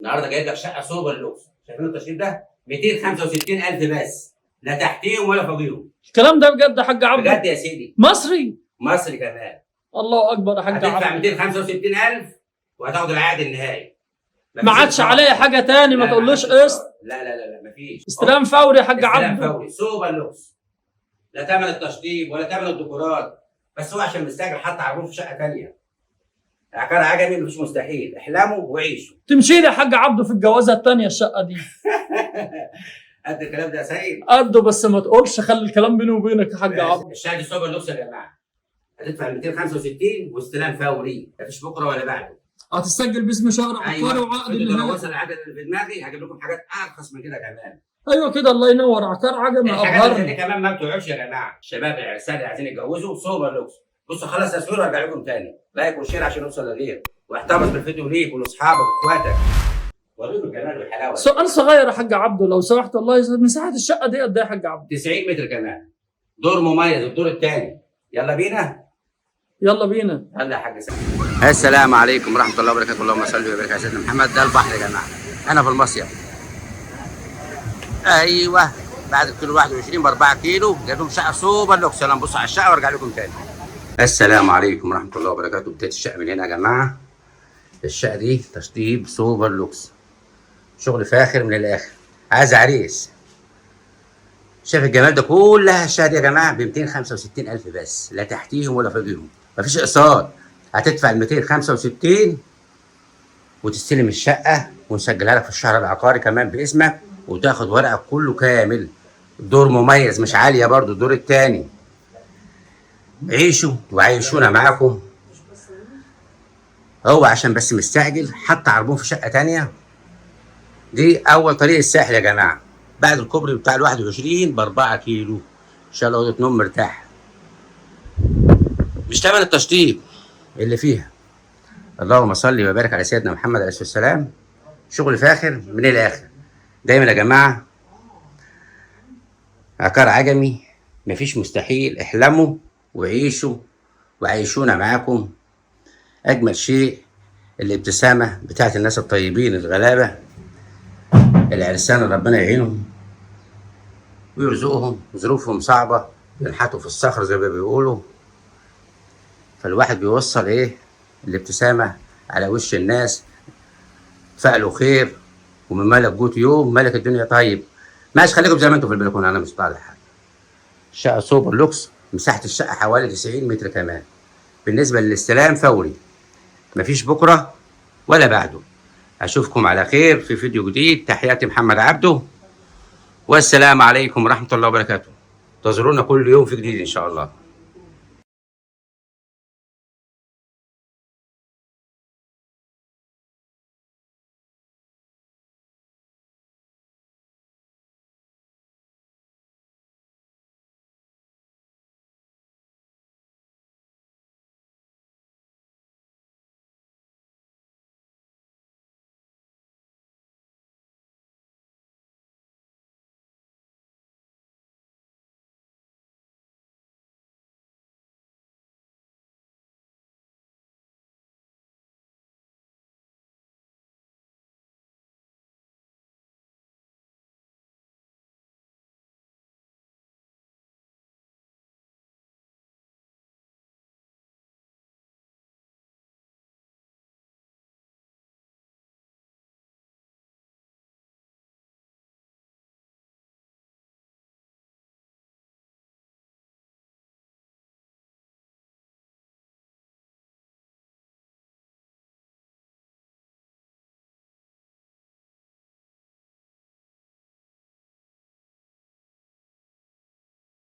النهارده جايب لك شقه سوبر لوكس، شايفين التشطيب ده؟ 265,000 بس، لا تحتيهم ولا فوقيهم. الكلام ده بجد يا حاج عبده؟ بجد يا سيدي، مصري. مصري كمان. الله اكبر يا حاج عبده. هتدفع 265,000 وهتاخد العقد النهائي. ما عادش عليا حاجه تاني، ما تقولوش قسط. لا مفيش. استلام فوري يا حاج عبده. استلام فوري سوبر لوكس، لا ثمن التشطيب ولا ثمن الديكورات، بس هو عشان مستعجل حط عربون في شقه ثانيه. عقار عجمي مفيش مستحيل، احلموا وعيشوا. تمشي لي يا حاج عبده في الجوازه الثانيه الشقه دي. قد الكلام ده يا سيد؟ قده، بس ما تقولش، خلي الكلام بيني وبينك يا حاج عبده. الشقه دي سوبر لوكس يا جماعه، هتدفع 265 واستلام فوري، مفيش بكره ولا بعده. هتسجل باسم شهر عقاري وعقد لو النهائي. وصل العدد اللي في دماغي هجيب لكم حاجات ارخص من كده كمان. ايوه كده، الله ينور. عقار عجمي الحاجات دي ابهرني. كمان ما بتوعوش يا جماعه. الشباب العرسان اللي عايزين يتجوزوا سوبر لوكس. بصوا خلص تصوير وارجع لكم تاني. لايك وشير عشان نوصل لغير، واحتفظ بالفيديو ليك ولاصحابك واخواتك. وريكم الجمال والحلاوه. سؤال صغير يا حاج عبده لو سمحت، الله مساحه الشقه دي قد ايه يا حاج عبده؟ 90 متر كمان، دور مميز الدور الثاني. يلا بينا. يلا بينا. يلا يا حاج سامي. السلام عليكم ورحمه الله وبركاته. اللهم صل وبارك على سيدنا محمد. ده البحر يا جماعه، انا في المصيف. ايوه، بعد الكيلو 21 ب 4 كيلو جايب لهم شقه سوبر لوكس. يلا نبص على الشقه وارجع لكم تاني. السلام عليكم ورحمه الله وبركاته. بدايه الشقه من هنا يا جماعه. الشقه دي تشطيب سوبر لوكس، شغل فاخر من الاخر، عايز عريس. شايف الجمال ده؟ كلها الشقه دي يا جماعه ب 265,000 بس، لا تحتيهم ولا فوقيهم، مفيش اقساط. هتدفع ال 265 وتستلم الشقه ونسجلها لك في الشهر العقاري كمان باسمك، وتاخد ورقك كله كامل. الدور مميز مش عاليه برضو، الدور الثاني. عيشوا وعيشونا معاكم. هو عشان بس مستعجل حط عربون في شقه ثانيه. دي اول طريق الساحل يا جماعه، بعد الكوبري بتاع ال 21 ب 4 كيلو. ان شاء الله اوضه نوم مرتاح، مش تمن التشطيب اللي فيها. اللهم صل وبارك على سيدنا محمد عليه الصلاه والسلام. شغل فاخر من الاخر. دايما يا جماعه عقار عجمي، مفيش مستحيل. احلموا وعيشوا وعيشونا معاكم. اجمل شيء الابتسامه بتاعت الناس الطيبين الغلابه العرسان، ربنا يعينهم ويرزقهم. ظروفهم صعبه، بينحتوا في الصخر زي ما بيقولوا، فالواحد بيوصل ايه الابتسامه على وش الناس. فعلوا خير، ومن ملك جوت يوم ملك الدنيا طيب. ماشي، خليكم زي ما انتم في البلكونه، انا مش طالع حاجه. شقه سوبر لوكس، مساحه الشقه حوالي 90 متر كمان. بالنسبه للاستلام فوري، مفيش بكره ولا بعده. اشوفكم على خير في فيديو جديد. تحياتي محمد عبده، والسلام عليكم ورحمه الله وبركاته. انتظرونا كل يوم في جديد ان شاء الله.